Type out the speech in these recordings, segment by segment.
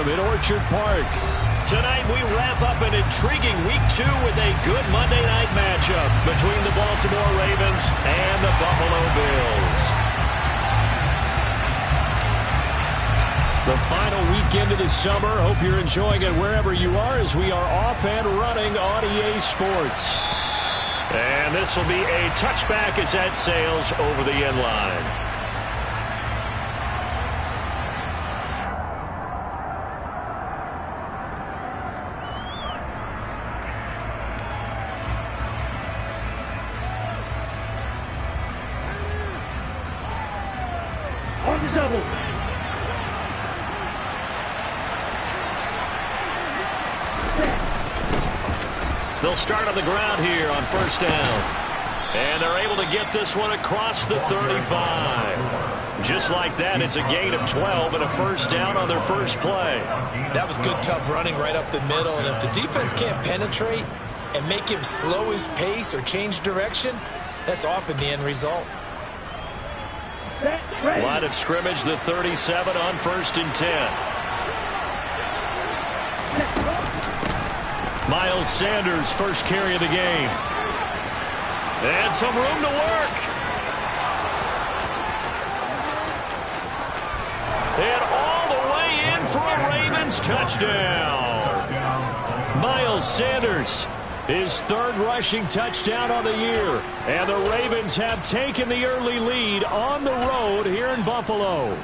Stadium in Orchard Park. Tonight we wrap up an intriguing Week 2 with a good Monday night matchup between the Baltimore Ravens and the Buffalo Bills. The final weekend of the summer. Hope you're enjoying it wherever you are as we are off and running on EA Sports. And this will be a touchback as that sails over the end line. They'll start on the ground here on first down. And they're able to get this one across the 35. Just like that, it's a gain of 12 and a first down on their first play. That was good, tough running right up the middle. And if the defense can't penetrate and make him slow his pace or change direction, that's often the end result. Line of scrimmage, the 37 on first and 10. Miles Sanders, first carry of the game. And some room to work. And all the way in for a Ravens touchdown. Miles Sanders, his third rushing touchdown on the year. And the Ravens have taken the early lead on the road here in Buffalo.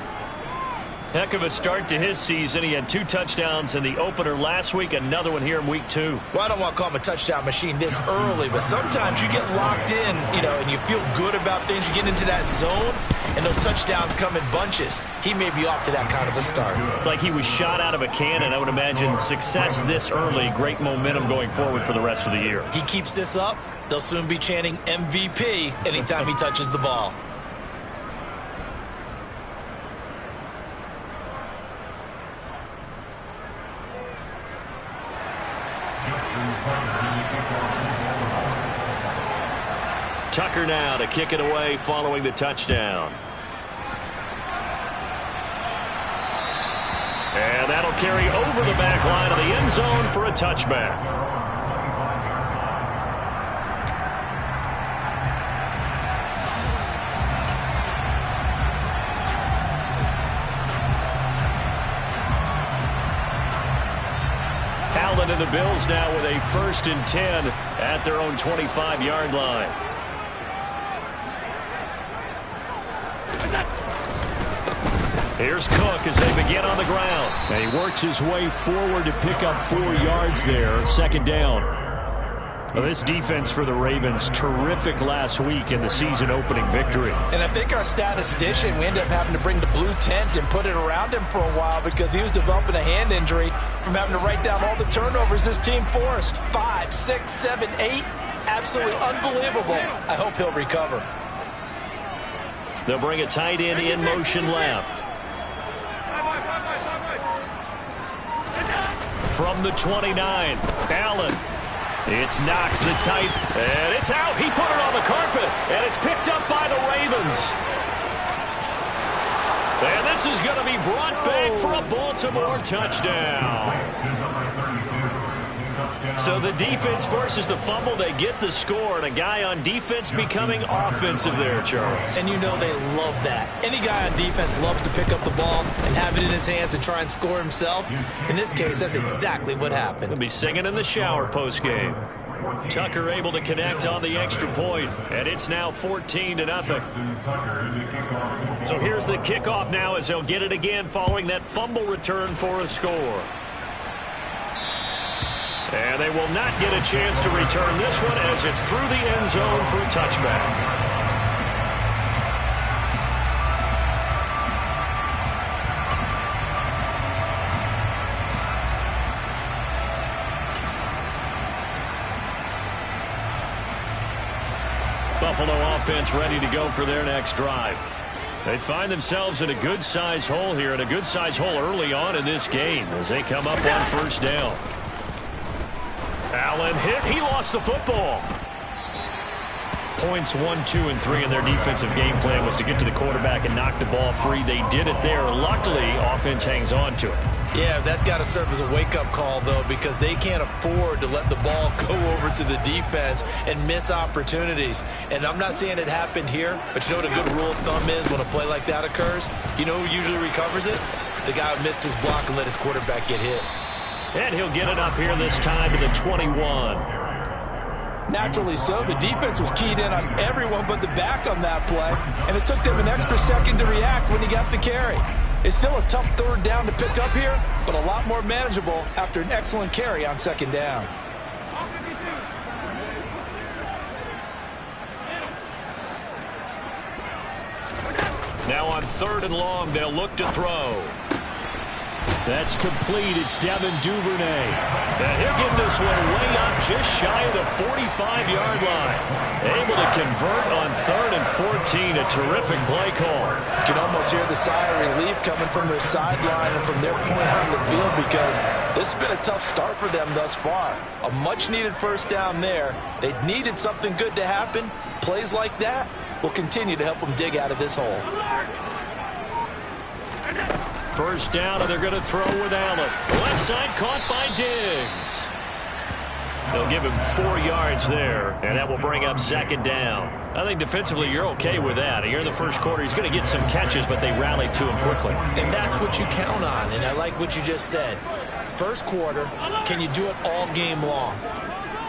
Heck of a start to his season. He had 2 touchdowns in the opener last week, another one here in week 2. Well, I don't want to call him a touchdown machine this early, but sometimes you get locked in, and you feel good about things. You get into that zone, and those touchdowns come in bunches. He may be off to that kind of a start. It's like he was shot out of a cannon. I would imagine success this early, great momentum going forward for the rest of the year. He keeps this up, they'll soon be chanting MVP anytime he touches the ball. Tucker now to kick it away following the touchdown. And that'll carry over the back line of the end zone for a touchback. Allen and the Bills now with a first and 10 at their own 25-yard line. Here's Cook as they begin on the ground. And he works his way forward to pick up 4 yards there. Second down. Well, this defense for the Ravens, terrific last week in the season-opening victory. And I think our statistician, we ended up having to bring the blue tent and put it around him for a while because he was developing a hand injury from having to write down all the turnovers this team forced. 5, 6, 7, 8. Absolutely unbelievable. I hope he'll recover. They'll bring a tight end in motion left. From the 29, Allen. It's Knox the tight, and it's out. He put it on the carpet, and it's picked up by the Ravens. And this is going to be brought back for a Baltimore touchdown. So the defense forces the fumble. They get the score, and a guy on defense becoming offensive there, Charles. And you know they love that. Any guy on defense loves to pick up the ball and have it in his hands and try and score himself. In this case, that's exactly what happened. He'll be singing in the shower postgame. Tucker able to connect on the extra point, and it's now 14-0. So here's the kickoff now as they'll get it again following that fumble return for a score. And they will not get a chance to return this one as it's through the end zone for a touchback. Buffalo offense ready to go for their next drive. They find themselves in a good-sized hole here, and a good-sized hole early on in this game as they come up on first down. Allen hit. He lost the football. Points 1, 2, and 3 in their defensive game plan was to get to the quarterback and knock the ball free. They did it there. Luckily, offense hangs on to it. Yeah, that's got to serve as a wake-up call, though, because they can't afford to let the ball go over to the defense and miss opportunities. And I'm not saying it happened here, but you know what a good rule of thumb is when a play like that occurs? You know who usually recovers it? The guy who missed his block and let his quarterback get hit. And he'll get it up here this time to the 21. Naturally so. The defense was keyed in on everyone but the back on that play, and it took them an extra second to react when he got the carry. It's still a tough third down to pick up here, but a lot more manageable after an excellent carry on second down. Now on 3rd and long, they'll look to throw. That's complete. It's Devin Duvernay. And he'll get this one way up just shy of the 45-yard line. Able to convert on 3rd and 14. A terrific play call. You can almost hear the sigh of relief coming from their sideline and from their point on the field because this has been a tough start for them thus far. A much-needed first down there. They needed something good to happen. Plays like that will continue to help them dig out of this hole. First down, and they're going to throw with Allen. Left side caught by Diggs. They'll give him 4 yards there, and that will bring up second down. I think defensively you're okay with that. Here in the first quarter, he's going to get some catches, but they rallied to him quickly. And that's what you count on, and I like what you just said. First quarter, can you do it all game long?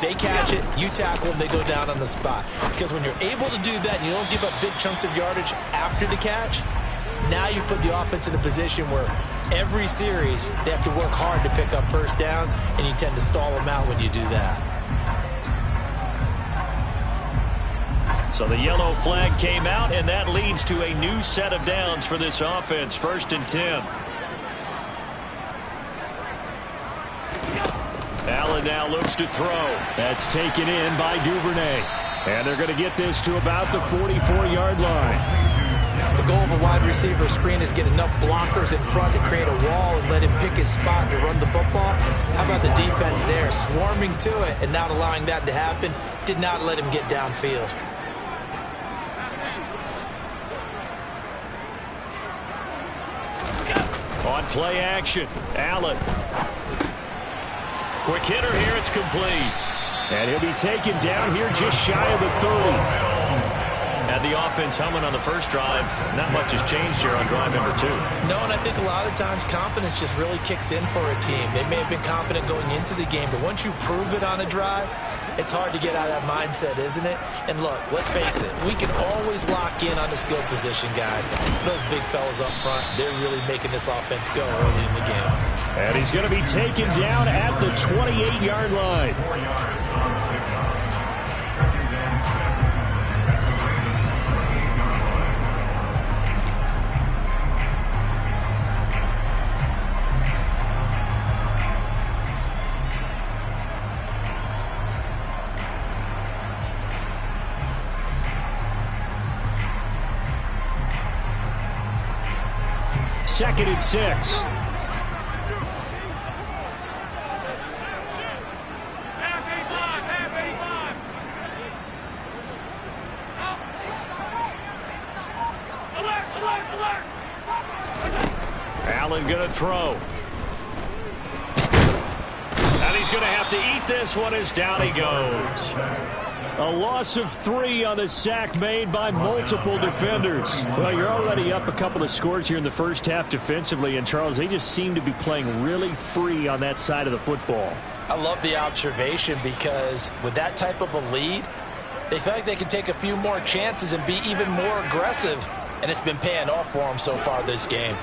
They catch it, you tackle them, they go down on the spot. Because when you're able to do that and you don't give up big chunks of yardage after the catch, now you put the offense in a position where every series they have to work hard to pick up first downs, and you tend to stall them out when you do that. So the yellow flag came out, and that leads to a new set of downs for this offense. 1st and 10. Allen now looks to throw. That's taken in by Duvernay. And they're going to get this to about the 44-yard line. The goal of a wide receiver screen is get enough blockers in front to create a wall and let him pick his spot to run the football. How about the defense there, swarming to it and not allowing that to happen? Did not let him get downfield. On play action, Allen. Quick hitter here, it's complete. And he'll be taken down here just shy of the 30. Had the offense humming on the first drive. Not much has changed here on drive number 2. No, and I think a lot of times confidence just really kicks in for a team. They may have been confident going into the game, but once you prove it on a drive, it's hard to get out of that mindset, isn't it? And look, let's face it, we can always lock in on the skill position, guys. Those big fellas up front, they're really making this offense go early in the game. And he's going to be taken down at the 28-yard line. Second and 6. Allen going to throw. And he's going to have to eat this one as down he goes. A loss of 3 on the sack made by multiple defenders. Well, you're already up a couple of scores here in the first half defensively, and Charles, they just seem to be playing really free on that side of the football. I love the observation because with that type of a lead, they feel like they can take a few more chances and be even more aggressive, and it's been paying off for them so far this game.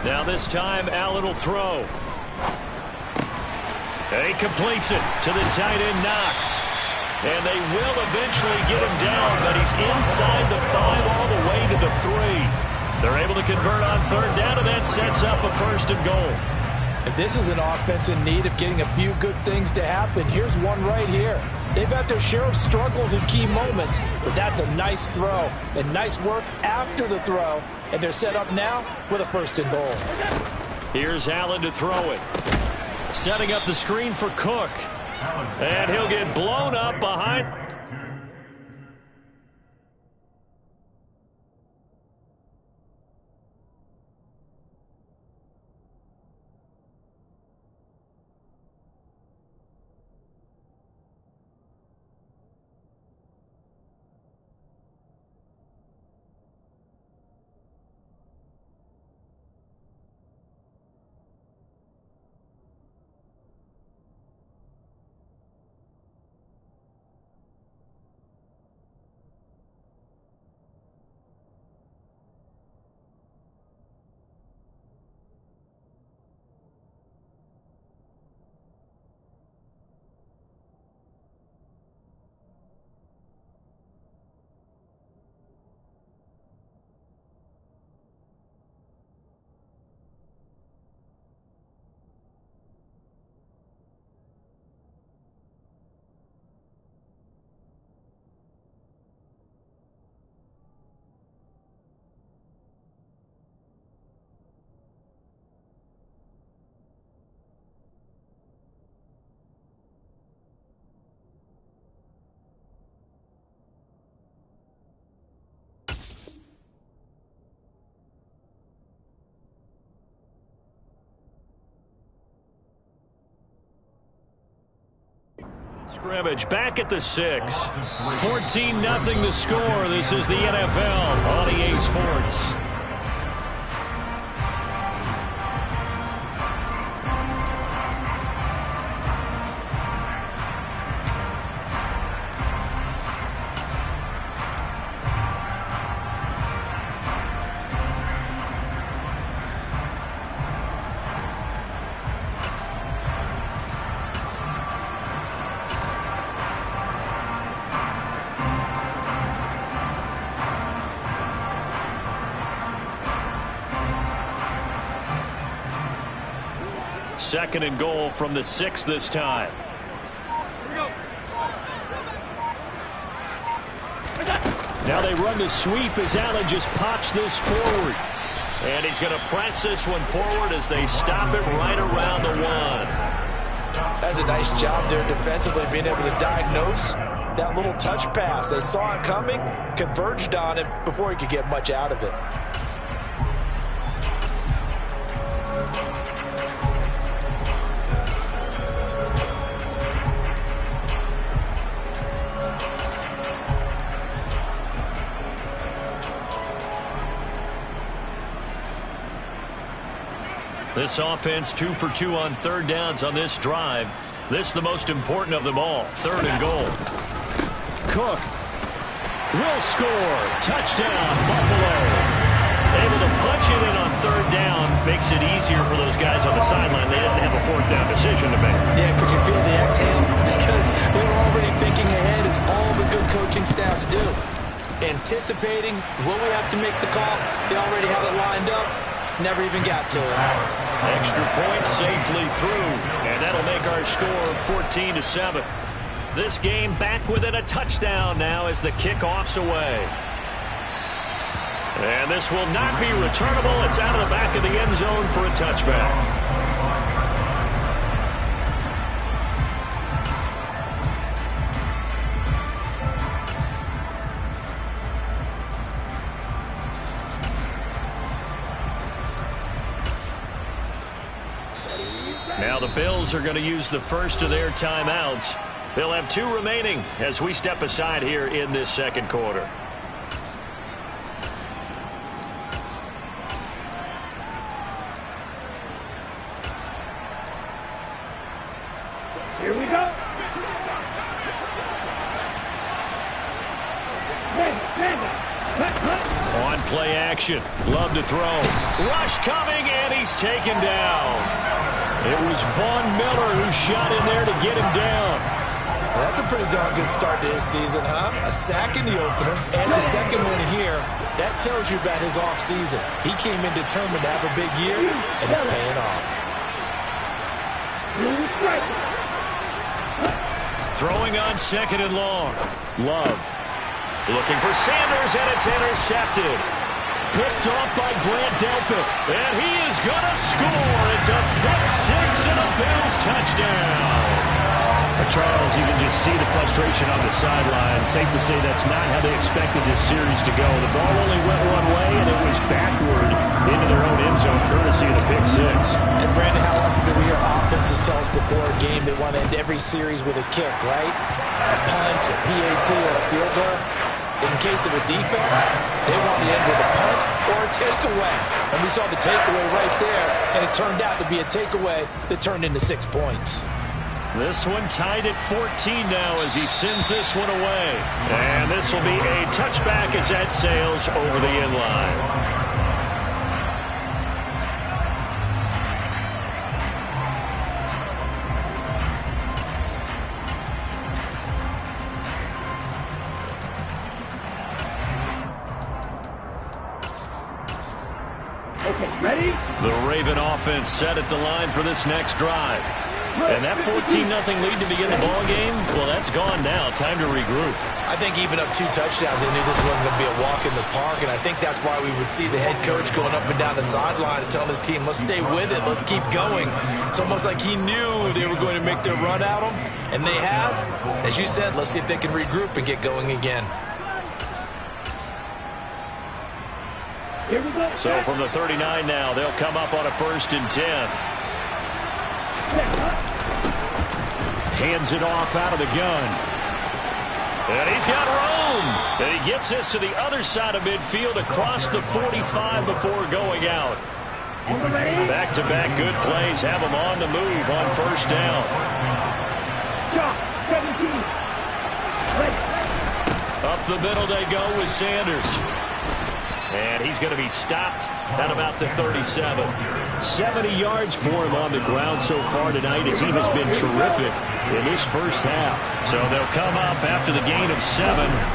Now this time, Allen will throw. And he completes it to the tight end, Knox. And they will eventually get him down, but he's inside the 5 all the way to the 3. They're able to convert on 3rd down, and that sets up a 1st and goal. And this is an offense in need of getting a few good things to happen. Here's one right here. They've had their share of struggles in key moments, but that's a nice throw and nice work after the throw. And they're set up now with a 1st and goal. Here's Allen to throw it. Setting up the screen for Cook. And he'll get blown up behind. Scrimmage back at the 6. 14-0 the score. This is the NFL on EA Sports. Second and goal from the 6 this time. Now they run the sweep as Allen just pops this forward. And he's going to press this one forward as they stop it right around the 1. That's a nice job there defensively, being able to diagnose that little touch pass. They saw it coming, converged on it before he could get much out of it. This offense 2 for 2 on third downs on this drive. This is the most important of them all. Third and goal. Cook will score. Touchdown, Buffalo. Able to punch it in on third down makes it easier for those guys on the sideline. They didn't have a fourth down decision to make. Yeah, could you feel the exhale? Because they were already thinking ahead, as all the good coaching staffs do. Anticipating, will we have to make the call? They already had it lined up. Never even got to it. Extra point safely through, and that'll make our score 14-7. This game back within a touchdown now as the kickoff's away. And this will not be returnable. It's out of the back of the end zone for a touchback. Now the Bills are going to use the first of their timeouts. They'll have 2 remaining as we step aside here in this second quarter. Here we go. On play action. Love to throw. Rush coming, and he's taken down. It was Von Miller who shot in there to get him down. Well, that's a pretty darn good start to his season, huh? A sack in the opener and a second one here. That tells you about his offseason. He came in determined to have a big year, and it's paying off. Throwing on second and long. Love. Looking for Sanders, and it's intercepted. Picked off by Grant Delpit. And he is going to score. It's a pick 6 and a Bills touchdown. Charles, you can just see the frustration on the sideline. Safe to say that's not how they expected this series to go. The ball only went one way, and it was backward into their own end zone, courtesy of the pick six. And Brandon, how often do we hear offenses tell us before a game they want to end every series with a kick, right? A punt, a PAT, or a field goal. In case of a defense, they want to end with a punt or a takeaway. And we saw the takeaway right there, and it turned out to be a takeaway that turned into 6 points. This one tied at 14 now as he sends this one away. And this will be a touchback as that sails over the end line. Ready? The Raven offense set at the line for this next drive. And that 14-0 lead to begin the ball game, well, that's gone now. Time to regroup. I think even up 2 touchdowns, they knew this wasn't going to be a walk in the park, and I think that's why we would see the head coach going up and down the sidelines telling his team, let's stay with it, let's keep going. It's almost like he knew they were going to make their run at him, and they have. As you said, let's see if they can regroup and get going again. So from the 39 now, they'll come up on a 1st and 10. Hands it off out of the gun. And he's got room. And he gets this to the other side of midfield across the 45 before going out. Back-to-back good plays have him on the move on 1st down. Up the middle they go with Sanders. And he's going to be stopped at about the 37. 70 yards for him on the ground so far tonight as he has been terrific in this first half. So they'll come up after the gain of 7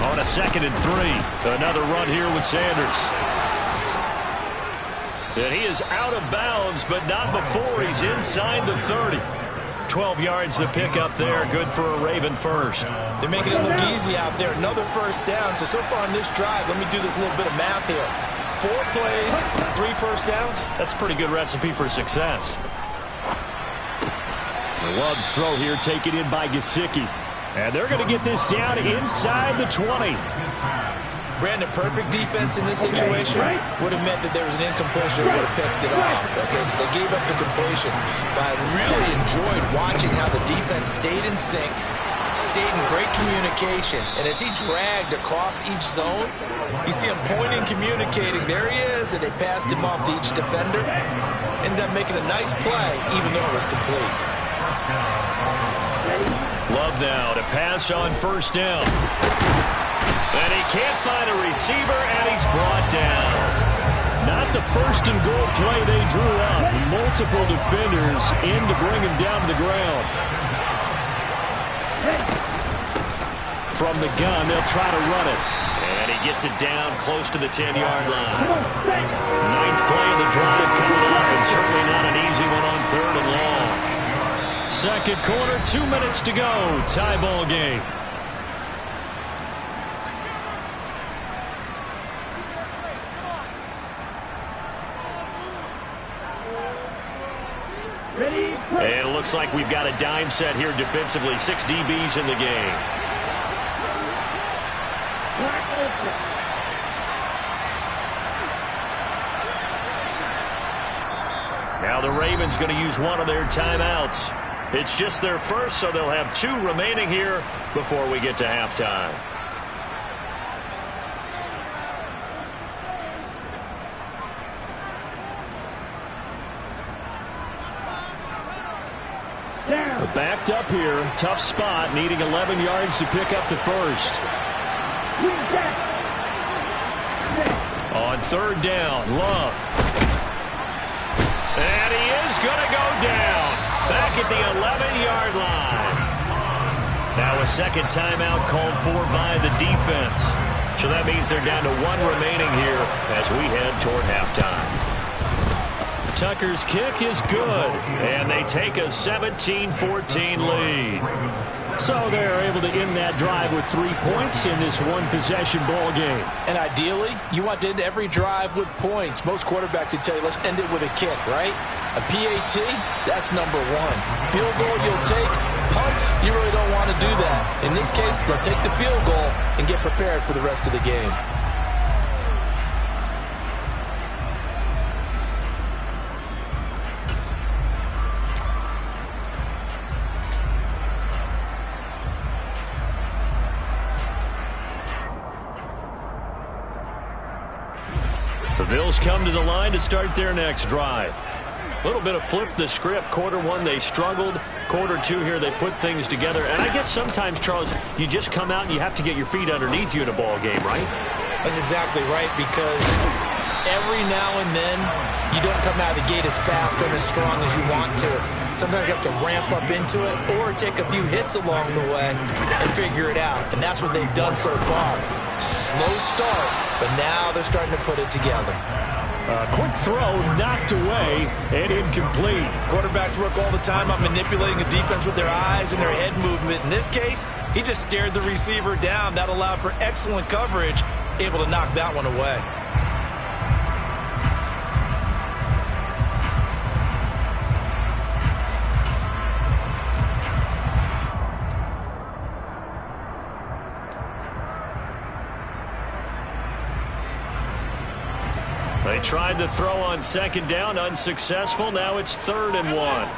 on a 2nd and 3. Another run here with Sanders. And he is out of bounds, but not before he's inside the 30. 12 yards the pick up there. Good for a Raven first. They're making it look easy out there. Another 1st down. So far on this drive, let me do this little bit of math here. 4 plays, 3 1st downs. That's a pretty good recipe for success. Love's throw here taken in by Gesicki. And they're going to get this down inside the 20. Brandon, perfect defense in this situation would have meant that there was an incompletion and would have picked it off. Okay, so they gave up the completion. But I really enjoyed watching how the defense stayed in sync, stayed in great communication. And as he dragged across each zone, you see him pointing, communicating. There he is, and they passed him off to each defender. Ended up making a nice play, even though it was complete. Love now to pass on 1st down. And he can't find a receiver, and he's brought down. Not the 1st and goal play they drew up. Multiple defenders in to bring him down to the ground. From the gun, they'll try to run it. And he gets it down close to the 10-yard line. 9th play of the drive coming up, and certainly not an easy one on 3rd and long. 2nd quarter, 2 minutes to go. Tie ball game. And it looks like we've got a dime set here defensively. 6 DBs in the game. Now the Ravens going to use one of their timeouts. It's just their first, so they'll have 2 remaining here before we get to halftime. Backed up here. Tough spot. Needing 11 yards to pick up the 1st. On 3rd down, Love. And he is going to go down. Back at the 11-yard line. Now a 2nd timeout called for by the defense. So that means they're down to 1 remaining here as we head toward halftime. Tucker's kick is good, and they take a 17-14 lead. So they're able to end that drive with 3 points in this one-possession ball game. And ideally, you want to end every drive with points. Most quarterbacks would tell you, let's end it with a kick, right? A PAT, that's number 1. Field goal you'll take, punts, you really don't want to do that. In this case, they'll take the field goal and get prepared for the rest of the game. The Bills come to the line to start their next drive. A little bit of flip the script. Quarter one, they struggled. Quarter two here, they put things together. And I guess sometimes, Charles, you just come out and you have to get your feet underneath you in a ball game, right? That's exactly right, because every now and then you don't come out of the gate as fast and as strong as you want to. Sometimes you have to ramp up into it or take a few hits along the way and figure it out. And that's what they've done so far. Slow start, but now they're starting to put it together. Quick throw knocked away and incomplete. Quarterbacks work all the time on manipulating a defense with their eyes and their head movement. In this case, he just stared the receiver down. That allowed for excellent coverage, able to knock that one away. They tried to throw on second down, unsuccessful. Now it's 3rd and 1.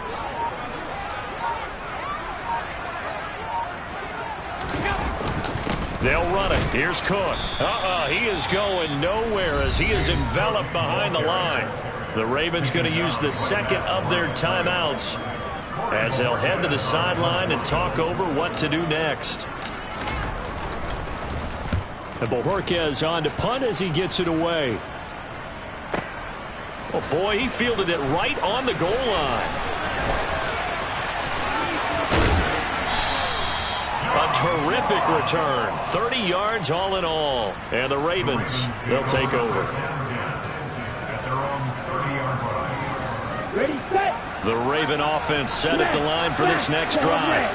They'll run it. Here's Cook. He is going nowhere as he is enveloped behind the line. The Ravens going to use the second of their timeouts as they'll head to the sideline and talk over what to do next. And Bojorquez on to punt as he gets it away. Oh, boy, he fielded it right on the goal line. A terrific return. 30 yards all in all. And the Ravens, they'll take over. The Raven offense set at the line for this next drive.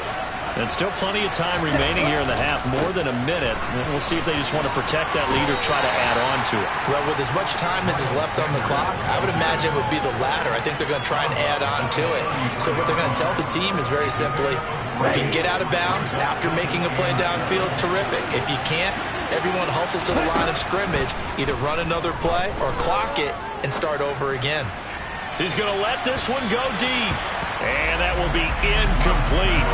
And still plenty of time remaining here in the half, more than a minute. And we'll see if they just want to protect that lead or try to add on to it. Well, with as much time as is left on the clock, I would imagine it would be the latter. I think they're going to try and add on to it. So what they're going to tell the team is very simply, if you can get out of bounds after making a play downfield, terrific. If you can't, everyone hustle to the line of scrimmage, either run another play or clock it and start over again. He's going to let this one go deep. And that will be incomplete.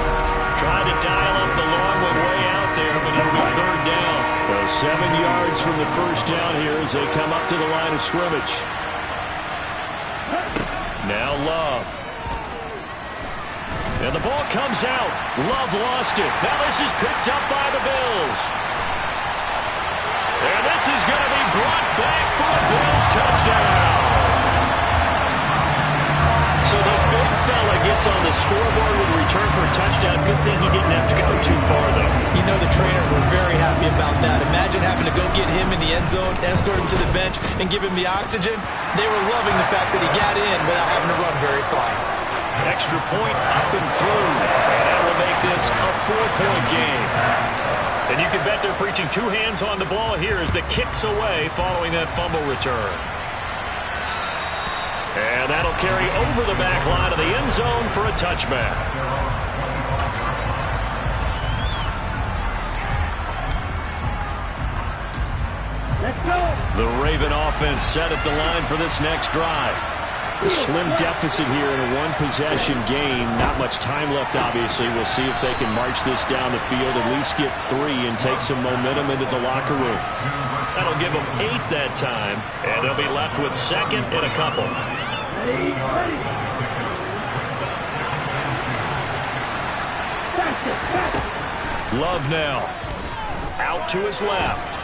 Trying to dial up the long one way out there, but it'll be 3rd down. So 7 yards from the first down here as they come up to the line of scrimmage. Now Love. And the ball comes out. Love lost it. Now this is picked up by the Bills. And this is going to be brought back for a Bills touchdown. So the big fella gets on the scoreboard with a return for a touchdown. Good thing he didn't have to go too far, though. You know the trainers were very happy about that. Imagine having to go get him in the end zone, escort him to the bench, and give him the oxygen. They were loving the fact that he got in without having to run very far. Extra point up and through. And that will make this a 4-point game. And you can bet they're preaching 2 hands on the ball here as the kick's away following that fumble return. And that'll carry over the back line of the end zone for a touchback. Let's go. The Raven offense set at the line for this next drive. A slim deficit here in a one-possession game. Not much time left, obviously. We'll see if they can march this down the field, at least get 3 and take some momentum into the locker room. That'll give them 8 that time, and they'll be left with 2nd and a couple. Love now. Out to his left.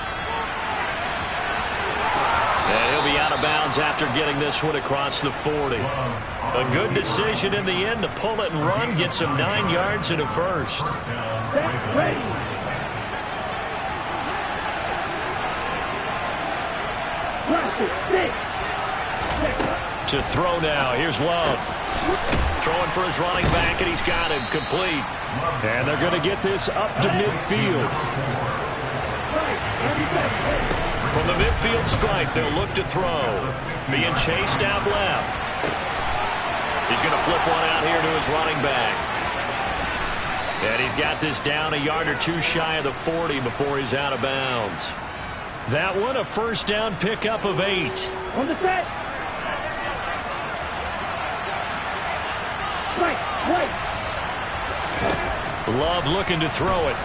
And he'll be out of bounds after getting this one across the 40. A good decision in the end to pull it and run, get some 9 yards and a first. To throw now. Here's Love. Throwing for his running back, and he's got him complete. And they're going to get this up to midfield. From the midfield stripe, they'll look to throw. Being chased out left. He's going to flip one out here to his running back. And he's got this down a yard or two shy of the 40 before he's out of bounds. That one, a first down pickup of 8. On the set. Right. Love looking to throw it.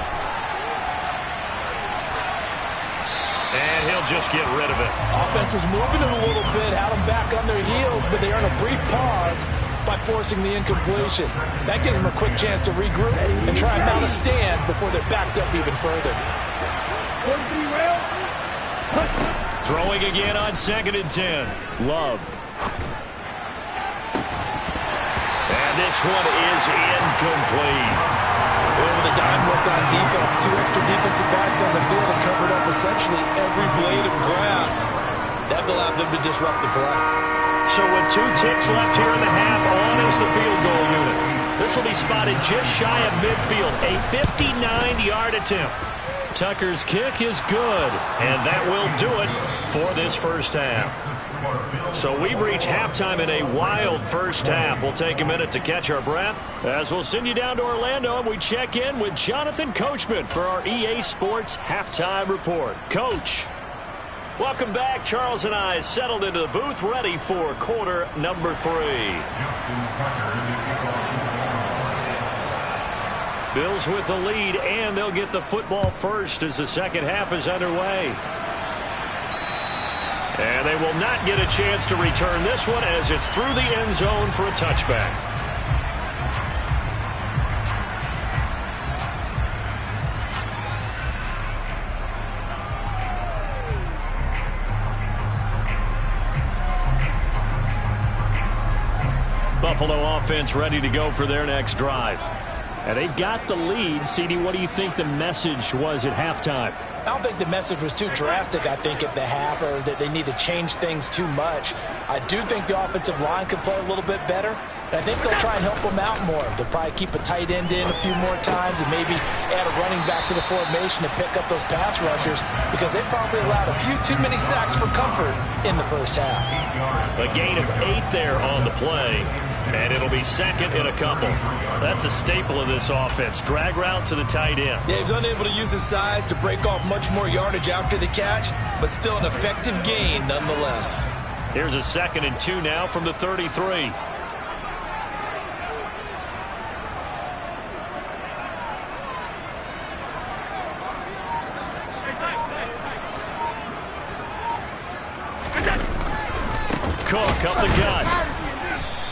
And he'll just get rid of it. Offense was moving it a little bit, had them back on their heels, but they earn a brief pause by forcing the incompletion. That gives them a quick chance to regroup and try and mount a stand before they're backed up even further. Throwing again on 2nd and 10. Love. And this one is incomplete. With a dime look on defense, 2 extra defensive backs on the field and covered up essentially every blade of grass. That allowed them to disrupt the play. So with 2 ticks left here in the half, on is the field goal unit. This will be spotted just shy of midfield, a 59-yard attempt. Tucker's kick is good, and that will do it for this first half. So we've reached halftime in a wild first half. We'll take a minute to catch our breath as we'll send you down to Orlando and we check in with Jonathan Coachman for our EA Sports Halftime Report. Coach, welcome back. Charles and I settled into the booth ready for quarter number 3. Bills with the lead, and they'll get the football first as the second half is underway. And they will not get a chance to return this one as it's through the end zone for a touchback. Buffalo offense ready to go for their next drive. And they've got the lead. CD, what do you think the message was at halftime? I don't think the message was too drastic, I think, at the half, or that they need to change things too much. I do think the offensive line could play a little bit better, and I think they'll try and help them out more. They'll probably keep a tight end in a few more times and maybe add a running back to the formation to pick up those pass rushers, because they probably allowed a few too many sacks for comfort in the first half. A gain of 8 there on the play, and it'll be second in a couple. That's a staple of this offense. Drag route to the tight end. Yeah, he's unable to use his size to break off much more yardage after the catch, but still an effective gain nonetheless. Here's a 2nd and 2 now from the 33. Cook up the gut.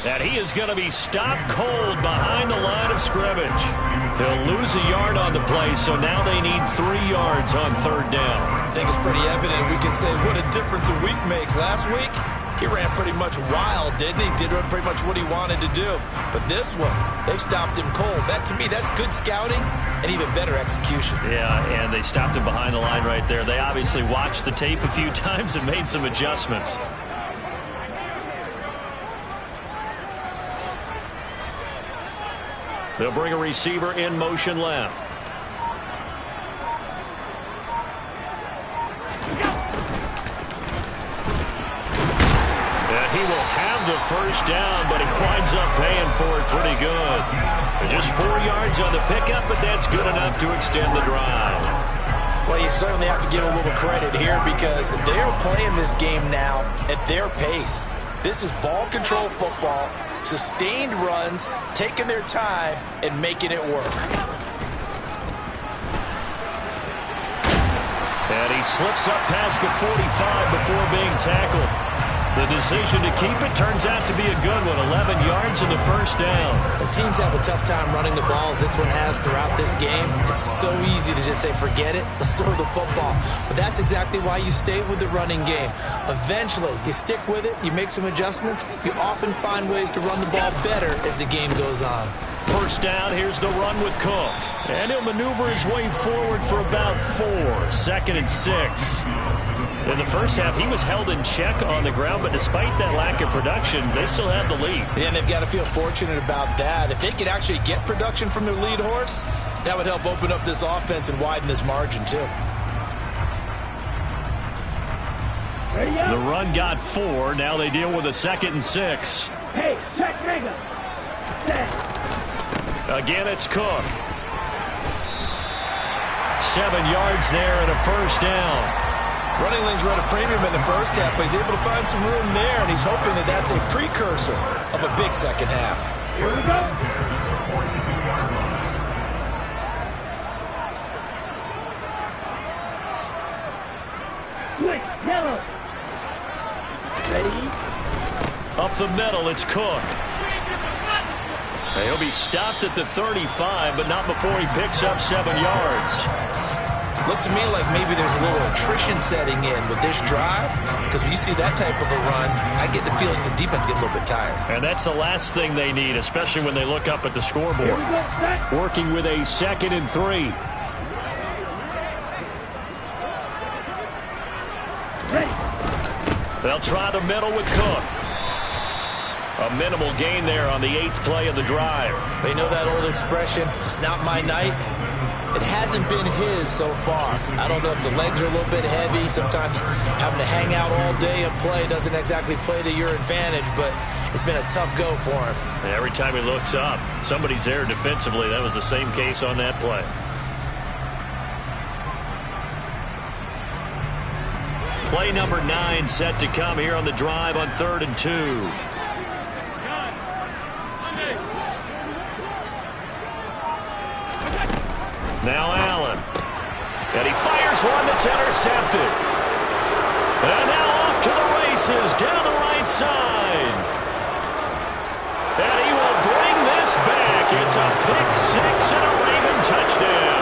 And he is going to be stopped cold behind the line of scrimmage. They'll lose a yard on the play, so now they need 3 yards on 3rd down. I think it's pretty evident. We can say what a difference a week makes. Last week, he ran pretty much wild, didn't he? Did pretty much what he wanted to do. But this one, they stopped him cold. That, to me, that's good scouting and even better execution. Yeah, and they stopped him behind the line right there. They obviously watched the tape a few times and made some adjustments. They'll bring a receiver in motion left. And he will have the first down, but he winds up paying for it pretty good. Just 4 yards on the pickup, but that's good enough to extend the drive. Well, you certainly have to give a little credit here, because they're playing this game now at their pace. This is ball control football, sustained runs, taking their time, and making it work. And he slips up past the 45 before being tackled. The decision to keep it turns out to be a good one. 11 yards in the first down. The teams have a tough time running the ball, as this one has throughout this game. It's so easy to just say, forget it, let's throw the football. But that's exactly why you stay with the running game. Eventually, you stick with it, you make some adjustments, you often find ways to run the ball better as the game goes on. First down, here's the run with Cook. And he'll maneuver his way forward for about 4. 2nd and 6. In the first half, he was held in check on the ground, but despite that lack of production, they still have the lead. Yeah, and they've got to feel fortunate about that. If they could actually get production from their lead horse, that would help open up this offense and widen this margin, too. The run got 4. Now they deal with a 2nd and 6. Hey, check Vega. Again, it's Cook. 7 yards there and a first down. Running lanes were at a premium in the first half, but he's able to find some room there, and he's hoping that that's a precursor of a big second half. Here we go. Switch, yellow. Ready? Up the middle, it's Cook. He'll be stopped at the 35, but not before he picks up 7 yards. Looks to me like maybe there's a little attrition setting in with this drive, because when you see that type of a run, I get the feeling the defense gets a little bit tired. And that's the last thing they need, especially when they look up at the scoreboard. Working with a 2nd and 3. They'll try the middle with Cook. A minimal gain there on the 8th play of the drive. They know that old expression, it's not my night. It hasn't been his so far. I don't know if the legs are a little bit heavy. Sometimes having to hang out all day and play doesn't exactly play to your advantage, but it's been a tough go for him. And every time he looks up, somebody's there defensively. That was the same case on that play. Play number 9 set to come here on the drive on 3rd and 2. Now Allen. And he fires one that's intercepted. And now off to the races down the right side. And he will bring this back. It's a pick 6 and a Raven touchdown.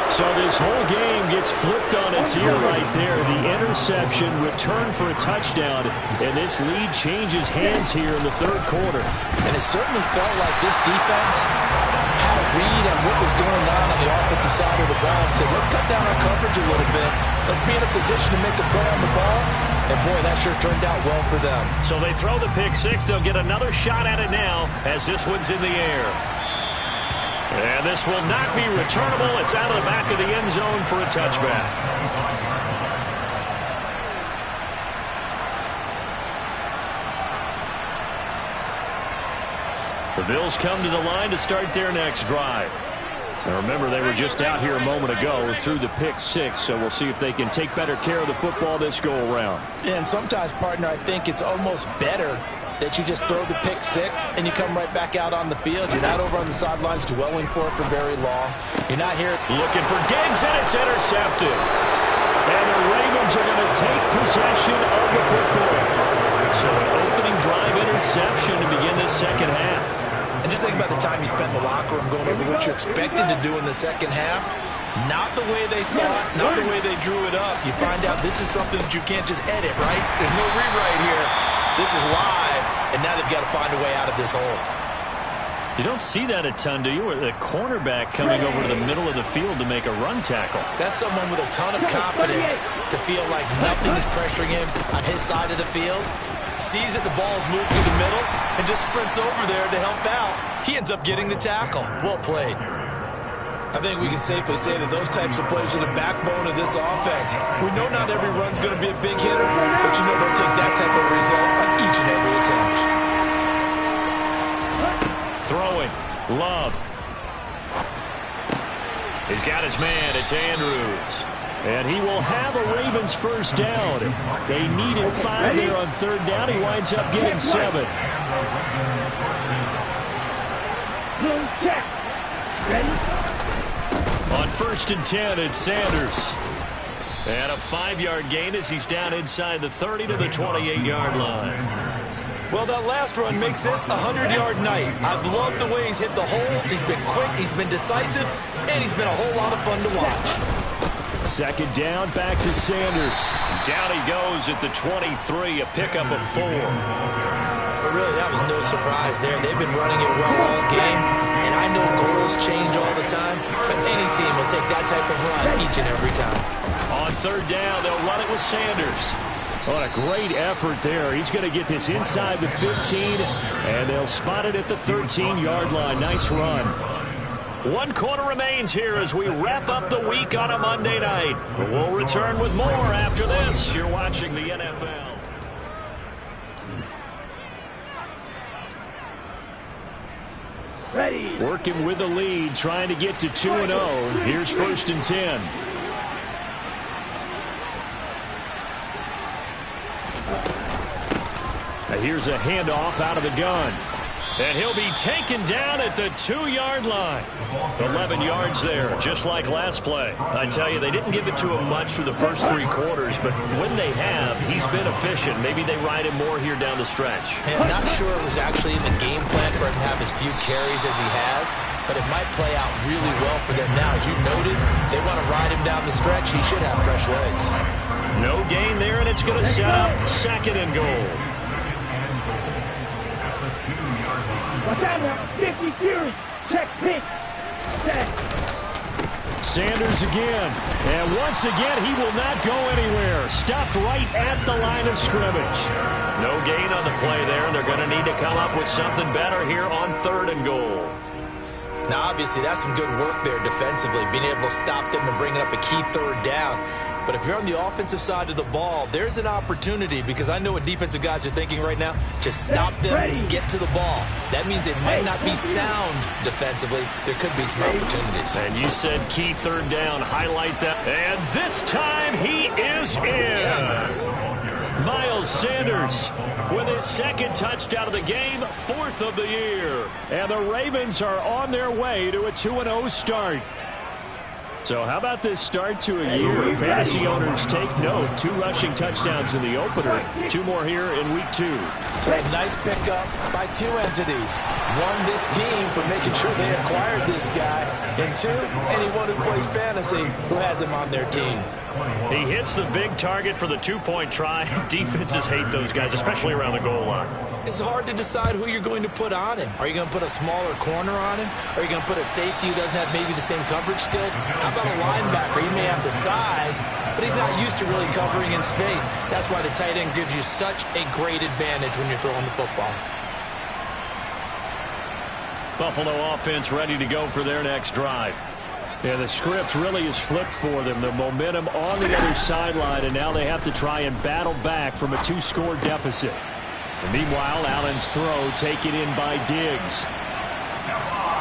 So this whole game gets flipped on its ear right there. The interception, return for a touchdown, and this lead changes hands here in the 3rd quarter. And it certainly felt like this defense had a read on what was going on the offensive side of the ball and said, let's cut down our coverage a little bit. Let's be in a position to make a play on the ball. And, boy, that sure turned out well for them. So they throw the pick 6. They'll get another shot at it now as this one's in the air. And this will not be returnable. It's out of the back of the end zone for a touchback. The Bills come to the line to start their next drive. Now remember, they were just out here a moment ago through the pick 6, so we'll see if they can take better care of the football this go-around. And sometimes, partner, I think it's almost better that you just throw the pick 6 and you come right back out on the field. You're not over on the sidelines dwelling for it for very long. You're not here looking for Diggs, and it's intercepted. And the Ravens are going to take possession of the football. So an opening drive interception to begin this second half. And just think about the time you spent in the locker room going over what you're expected to do in the second half. Not the way they saw it, not the way they drew it up. You find out this is something that you can't just edit, right? There's no rewrite here. This is live, and now they've got to find a way out of this hole. You don't see that a ton, do you? The cornerback coming over to the middle of the field to make a run tackle. That's someone with a ton of confidence to feel like nothing is pressuring him on his side of the field. Sees that the ball's moved to the middle and just sprints over there to help out. He ends up getting the tackle. Well played. I think we can safely say that those types of plays are the backbone of this offense. We know not every run's going to be a big hitter, but you know they'll take that type of result on each and every attempt. Throwing. Love. He's got his man. It's Andrews. And he will have a Ravens first down. They needed 5 there on 3rd down. He winds up getting 7. Check. Ready? On 1st and 10, it's Sanders. And a 5-yard gain as he's down inside the 30 to the 28-yard line. Well, that last run makes this a 100-yard night. I've loved the way he's hit the holes. He's been quick, he's been decisive, and he's been a whole lot of fun to watch. 2nd down, back to Sanders. Down he goes at the 23, a pickup of 4. But really, that was no surprise there. They've been running it well all game, and I know goals change all the time, but any team will take that type of run each and every time. On 3rd down, they'll run it with Sanders. What a great effort there. He's going to get this inside the 15, and they'll spot it at the 13-yard line. Nice run. 1 quarter remains here as we wrap up the week on a Monday night. We'll return with more after this. You're watching the NFL. Ready. Working with the lead, trying to get to 2-0. Here's 1st and 10. Here's a handoff out of the gun. And he'll be taken down at the 2-yard line. 11 yards there, just like last play. I tell you, they didn't give it to him much for the first 3 quarters, but when they have, he's been efficient. Maybe they ride him more here down the stretch. Hey, I'm not sure it was actually in the game plan for him to have as few carries as he has, but it might play out really well for them now. As you noted, they want to ride him down the stretch. He should have fresh legs. No gain there, and it's going to set up 2nd and goal. Watch out now. 52. Check pitch. Set. Sanders again. And once again, he will not go anywhere. Stopped right at the line of scrimmage. No gain on the play there, and they're going to need to come up with something better here on 3rd and goal. Now, obviously, that's some good work there defensively, being able to stop them and bringing up a key 3rd down. But if you're on the offensive side of the ball, there's an opportunity, because I know what defensive guys are thinking right now. Just stop them, get to the ball. That means they might not be sound defensively. There could be some opportunities. And you said key 3rd down. Highlight that. And this time he is in. Yes. Miles Sanders with his 2nd touchdown of the game, 4th of the year. And the Ravens are on their way to a 2-0 start. So how about this start to a year? Fantasy owners take note. 2 rushing touchdowns in the opener. 2 more here in week 2. So a nice pickup by 2 entities. 1, this team for making sure they acquired this guy. And 2, anyone who plays fantasy who has him on their team. He hits the big target for the 2-point try. Defenses hate those guys, especially around the goal line. It's hard to decide who you're going to put on him. Are you going to put a smaller corner on him? Are you going to put a safety who doesn't have maybe the same coverage skills? How about a linebacker? He may have the size, but he's not used to really covering in space. That's why the tight end gives you such a great advantage when you're throwing the football. Buffalo offense ready to go for their next drive. Yeah, the script really is flipped for them. The momentum on the other sideline, and now they have to try and battle back from a 2-score deficit. And meanwhile, Allen's throw taken in by Diggs.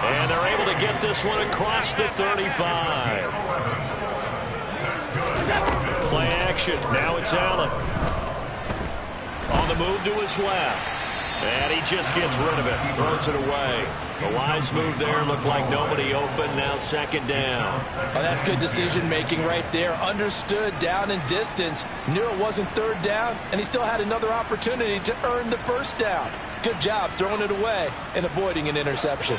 And they're able to get this one across the 35. Play action. Now it's Allen. On the move to his left. And he just gets rid of it. Throws it away. The wise move there. Looked like nobody open. Now 2nd down. Oh, that's good decision-making right there. Understood down and distance. Knew it wasn't 3rd down, and he still had another opportunity to earn the 1st down. Good job throwing it away and avoiding an interception.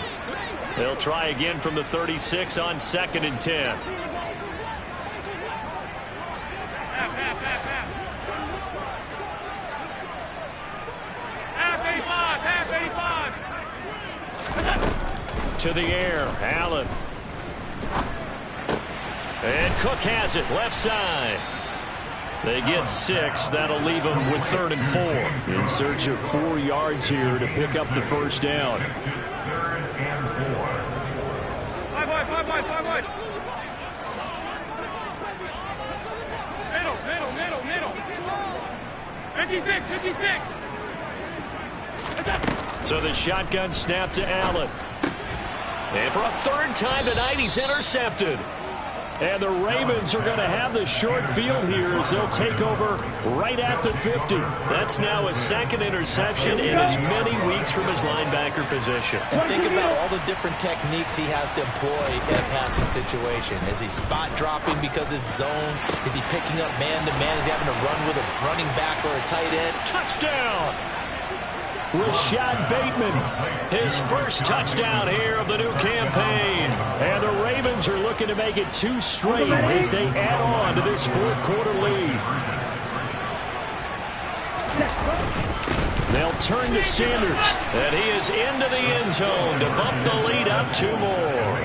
They'll try again from the 36 on 2nd and 10. To the air, Allen. And Cook has it, left side. They get 6. That'll leave them with 3rd and 4. In search of 4 yards here to pick up the 1st down. 5 wide. Middle. 56. So the shotgun snap to Allen. And for a 3rd time tonight, he's intercepted. And the Ravens are going to have the short field here as they'll take over right at the 50. That's now his 2nd interception in as many weeks from his linebacker position. And think about all the different techniques he has to employ in a passing situation. Is he spot dropping because it's zone? Is he picking up man-to-man? Is he having to run with a running back or a tight end? Touchdown! Rashad Bateman. His 1st touchdown here of the new campaign. And the Ravens are looking to make it 2 straight as they add on to this 4th quarter lead. They'll turn to Sanders. And he is into the end zone to bump the lead up 2 more.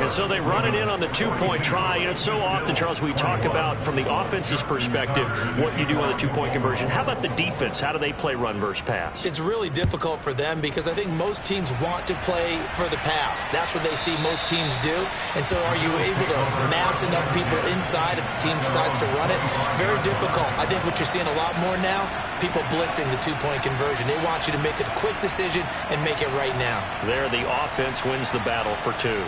And so they run it in on the 2-point try. You know, so often, Charles, we talk about from the offense's perspective what you do on the 2-point conversion. How about the defense? How do they play run versus pass? It's really difficult for them because I think most teams want to play for the pass. That's what they see most teams do. And so are you able to mass enough people inside if the team decides to run it? Very difficult. I think what you're seeing a lot more now, people blitzing the 2-point conversion. conversion. They want you to make a quick decision and make it right now. There, the offense wins the battle for 2.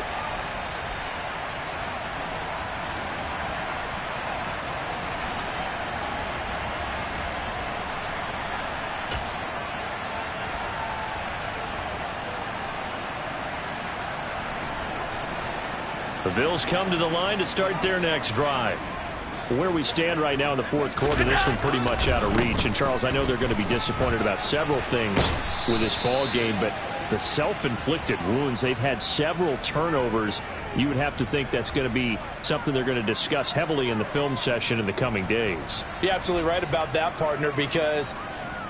The Bills come to the line to start their next drive. Where we stand right now in the fourth quarter, this one pretty much out of reach. And, Charles, I know they're going to be disappointed about several things with this ball game, but the self-inflicted wounds, they've had several turnovers. You would have to think that's going to be something they're going to discuss heavily in the film session in the coming days. You're absolutely right about that, partner, because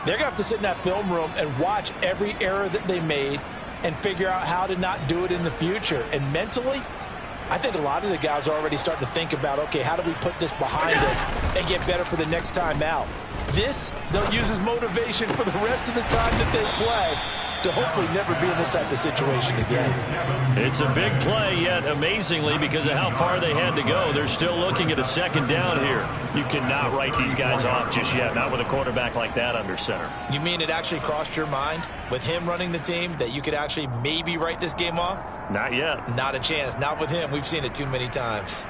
they're going to have to sit in that film room and watch every error that they made and figure out how to not do it in the future. And mentally, I think a lot of the guys are already starting to think about, okay, how do we put this behind us and get better for the next time out? This, they'll use as motivation for the rest of the time that they play to hopefully never be in this type of situation again. It's a big play, yet amazingly, because of how far they had to go, they're still looking at a second down here. You cannot write these guys off just yet, not with a quarterback like that under center. You mean it actually crossed your mind with him running the team that you could actually maybe write this game off? Not yet. Not a chance. Not with him. We've seen it too many times.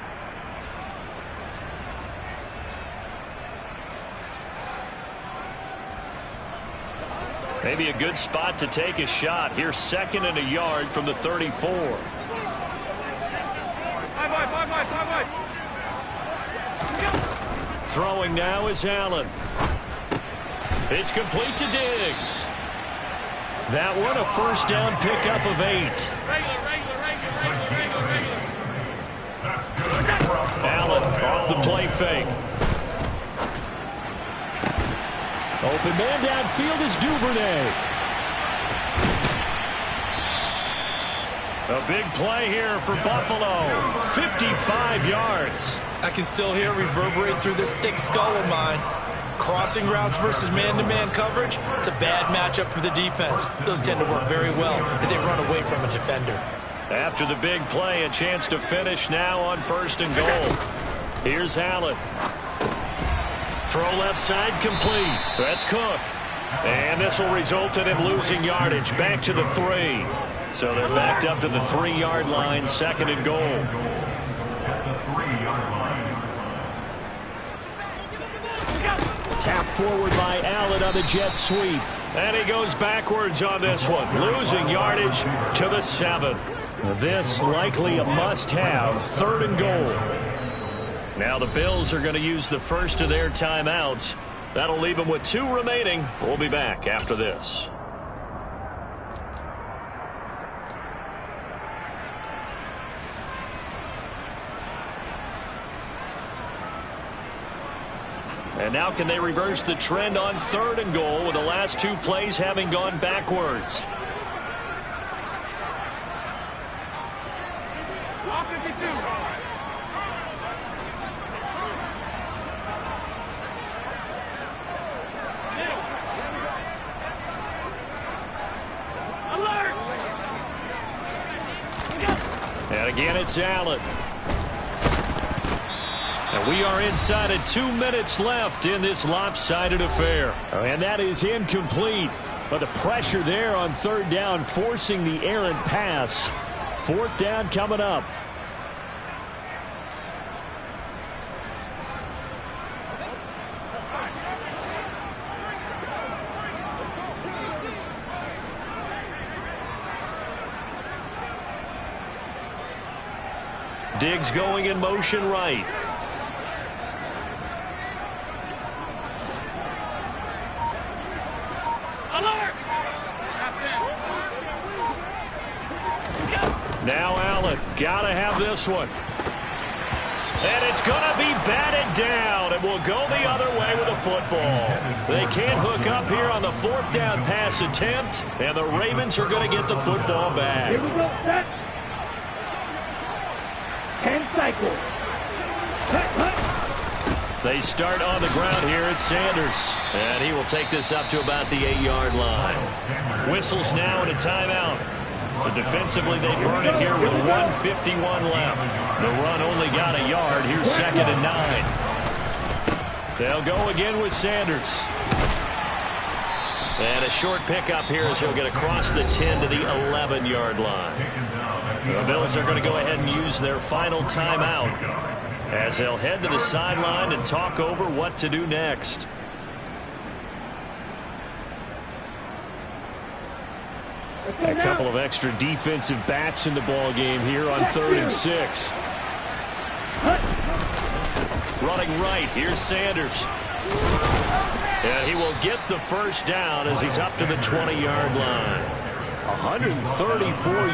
Maybe a good spot to take a shot. Here's 2nd and a yard from the 34. Throwing now is Allen. It's complete to Diggs. That one a first down pickup of 8. Allen off the play fake. Open man downfield is Duvernay. A big play here for Buffalo. 55 yards. I can still hear it reverberate through this thick skull of mine. Crossing routes versus man-to-man coverage, it's a bad matchup for the defense. Those tend to work very well as they run away from a defender. After the big play, a chance to finish now on 1st and goal. Here's Allen. Throw left side complete. That's Cook. And this will result in him losing yardage. Back to the 3. So they're backed up to the 3-yard line, 2nd and goal. Tap forward by Allen on the jet sweep. And he goes backwards on this one, losing yardage to the 7. This likely a must-have, 3rd and goal. Now the Bills are going to use the first of their timeouts. That'll leave them with 2 remaining. We'll be back after this. And now can they reverse the trend on 3rd and goal with the last 2 plays having gone backwards? And again, it's Allen. And we are inside of 2 minutes left in this lopsided affair. And that is incomplete. But the pressure there on 3rd down, forcing the errant pass. 4th down coming up. Diggs going in motion right. Now Allen, gotta have this one. And it's gonna be batted down. It will go the other way with a football. They can't hook up here on the 4th down pass attempt, and the Ravens are gonna get the football back. Here we go, set. 10 cycles. They start on the ground here at Sanders. And he will take this up to about the 8-yard line. Whistles now and a timeout. So defensively they burn it here with 1:51 left. The run only got a yard. Here's 2nd and 9. They'll go again with Sanders. And a short pickup here as he'll get across the 10 to the 11-yard line. The Bills are going to go ahead and use their final timeout as they'll head to the sideline and talk over what to do next. A couple of extra defensive backs in the ball game here on 3rd and 6. Running right, here's Sanders. And he will get the first down as he's up to the 20-yard line. 134